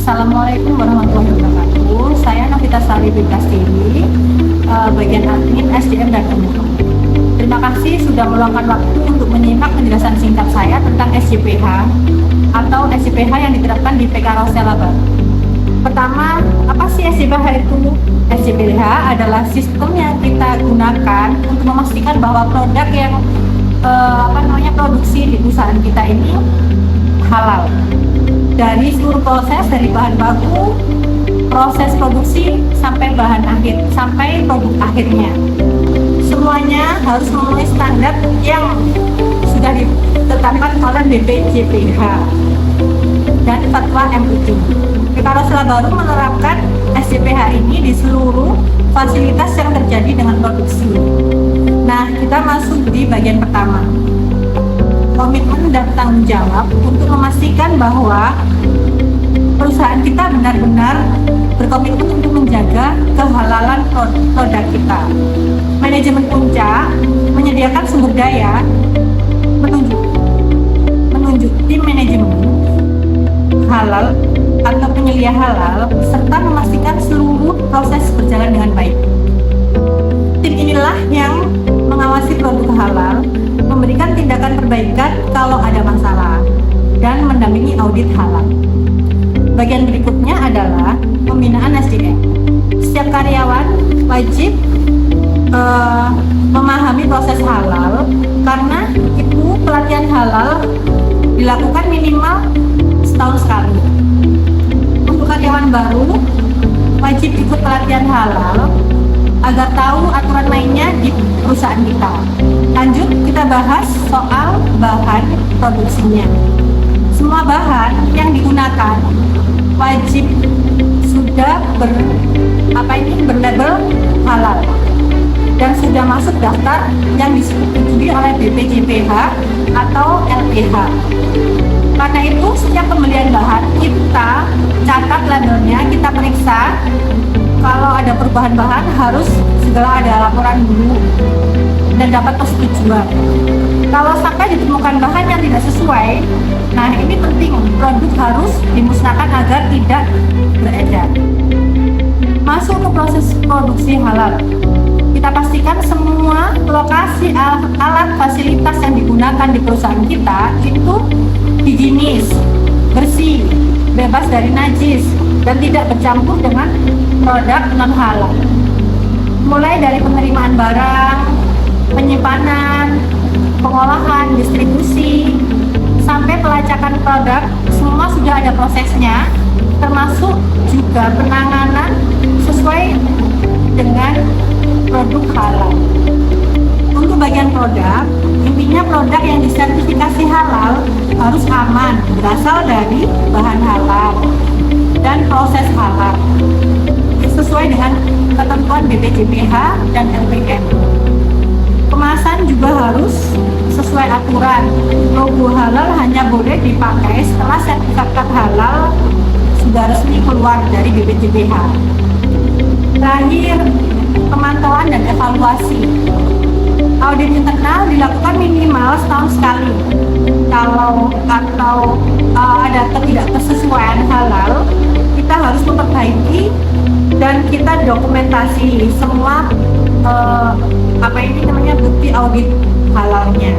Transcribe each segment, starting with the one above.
Assalamualaikum warahmatullahi wabarakatuh. Saya Novita Sari Bintastiri, bagian admin SDM dan Umum. Terima kasih sudah meluangkan waktu untuk menyimak penjelasan singkat saya tentang SJPH atau SJPH yang diterapkan di PK Rosella Baru. Pertama, apa sih SJPH itu? SJPH adalah sistem yang kita gunakan untuk memastikan bahwa produk yang produksi di perusahaan kita ini halal. Dari seluruh proses, dari bahan baku, proses produksi sampai bahan akhir, sampai produk akhirnya, semuanya harus memenuhi standar yang sudah ditetapkan oleh BPJPH dan Fatwa MUI. PK Rosella Baru menerapkan SJPH ini di seluruh fasilitas yang terjadi dengan produksi. Nah, kita masuk di bagian pertama, komitmen dan tanggung jawab untuk memastikan bahwa perusahaan kita benar-benar berkomitmen untuk menjaga kehalalan produk kita. Manajemen Puncak menyediakan sumber daya, menunjuk tim manajemen halal atau penyelia halal, serta memastikan seluruh proses berjalan dengan baik. Tim inilah yang mengawasi produk halal, memberikan tindakan perbaikan kalau ada masalah, dan mendampingi audit halal. Bagian berikutnya adalah pembinaan SDM. Setiap karyawan wajib memahami proses halal, karena itu pelatihan halal dilakukan minimal setahun sekali. Untuk karyawan baru wajib ikut pelatihan halal agar tahu aturan mainnya di perusahaan kita. Lanjut, kita bahas soal bahan produksinya. Semua bahan yang digunakan wajib sudah berlabel halal dan sudah masuk daftar yang disetujui oleh BPJPH atau LPH. Karena itu, setiap pembelian bahan kita catat labelnya, kita periksa. Kalau ada perubahan bahan harus segera ada laporan dulu dan dapat persetujuan. Kalau sampai ditemukan bahan yang tidak sesuai, nah ini penting, produk harus dimusnahkan agar tidak beredar. Masuk ke proses produksi halal. Kita pastikan semua lokasi alat fasilitas yang digunakan di perusahaan kita itu higienis, bersih, bebas dari najis, dan tidak bercampur dengan produk non halal. Mulai dari penerimaan barang, penyimpanan, pengolahan, distribusi, sampai pelacakan produk, semua sudah ada prosesnya, termasuk juga penanganan sesuai dengan produk halal. Untuk bagian produk, intinya produk yang disertifikasi halal harus aman, berasal dari bahan halal dan proses halal sesuai dengan ketentuan BPJPH dan LPM. Kemasan juga harus sesuai aturan. Logo halal hanya boleh dipakai setelah sertifikat halal sudah resmi keluar dari BPJPH. Terakhir, pemantauan dan evaluasi. Audit internal dilakukan minimal setahun sekali. Kalau ada ketidaksesuaian halal, kita harus memperbaiki dan kita dokumentasi semua bukti audit halalnya.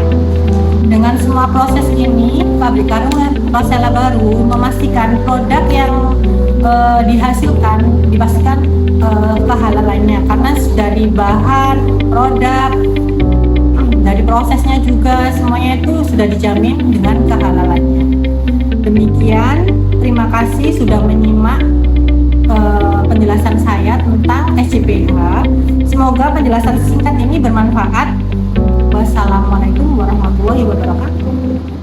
Dengan semua proses ini, pabrik karung Rosella Baru memastikan produk yang dihasilkan dipastikan kehalalannya, karena dari bahan, produk, dari prosesnya juga semuanya itu sudah dijamin dengan kehalalannya. Demikian, terima kasih sudah menyimak penjelasan saya tentang SJPH. Semoga penjelasan singkat ini bermanfaat. Wassalamualaikum warahmatullahi wabarakatuh.